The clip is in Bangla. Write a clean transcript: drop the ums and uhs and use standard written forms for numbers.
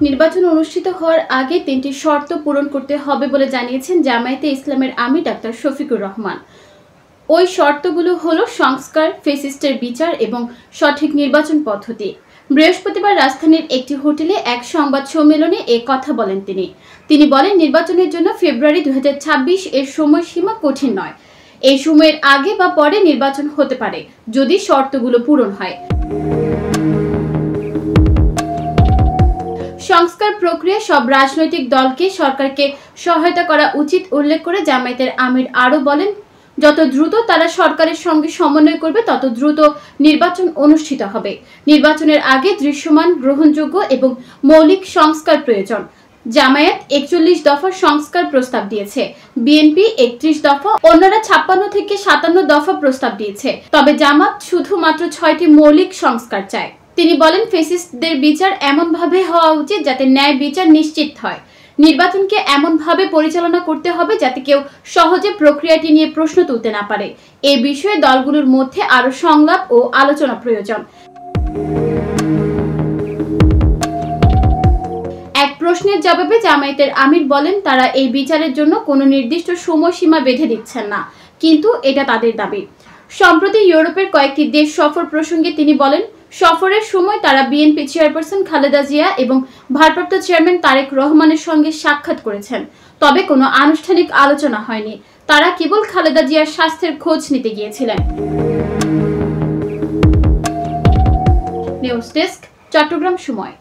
নির্বাচন অনুষ্ঠিত হওয়ার আগে ৩টি শর্ত পূরণ করতে হবে বলে জানিয়েছেন জামায়াতে ইসলামের আমির ডাক্তার শফিকুর রহমান। ওই শর্তগুলো হলো সংস্কার, ফ্যাসিস্টের বিচার এবং সঠিক নির্বাচন পদ্ধতি। বৃহস্পতিবার রাজধানীর একটি হোটেলে এক সংবাদ সম্মেলনে এ কথা বলেন তিনি বলেন, নির্বাচনের জন্য ফেব্রুয়ারি 2026 এর সময়সীমা কঠিন নয়। এই সময়ের আগে বা পরে নির্বাচন হতে পারে যদি শর্তগুলো পূরণ হয়। সংস্কার প্রক্রিয়া সব রাজনৈতিক দলকে সরকারকে সহায়তা করা উচিত উল্লেখ করে জামায়াতের আমির আরও বলেন, যত দ্রুত তারা সরকারের সঙ্গে সমন্বয় করবে তত দ্রুত নির্বাচন অনুষ্ঠিত হবে। নির্বাচনের আগে দৃশ্যমান, গ্রহণযোগ্য এবং মৌলিক সংস্কার প্রয়োজন। জামায়াত 41 দফার সংস্কার প্রস্তাব দিয়েছে, বিএনপি 31 দফা, অন্যরা 56 থেকে 57 দফা প্রস্তাব দিয়েছে। তবে জামাত শুধুমাত্র 6টি মৌলিক সংস্কার চায়। তিনি বলেন, ফ্যাসিস্টদের বিচার এমনভাবে হওয়া উচিত যাতে ন্যায় বিচার নিশ্চিত হয়। নির্বাচনকে এমনভাবে পরিচালনা করতে হবে যাতে কেউ সহজে প্রক্রিয়াটি নিয়ে প্রশ্ন তুলতে না পারে। এ বিষয়ে দলগুলোর মধ্যে আরও সংলাপ ও আলোচনা প্রয়োজন। এক প্রশ্নের জবাবে জামায়াতের আমির বলেন, তারা এই বিচারের জন্য কোনো নির্দিষ্ট সময়সীমা বেঁধে দিচ্ছেন না, কিন্তু এটা তাদের দাবি। সম্প্রতি ইউরোপের কয়েকটি দেশ সফর প্রসঙ্গে তিনি বলেন, সফরের সময় তারা বিএনপি চেয়ারপারসন খালেদা জিয়া এবং ভারপ্রাপ্ত চেয়ারম্যান তারেক রহমানের সঙ্গে সাক্ষাৎ করেছেন। তবে কোনো আনুষ্ঠানিক আলোচনা হয়নি। তারা কেবল খালেদা জিয়ার স্বাস্থ্যের খোঁজ নিতে গিয়েছিলেন। নিউজ ডেস্ক, চট্টগ্রাম সময়।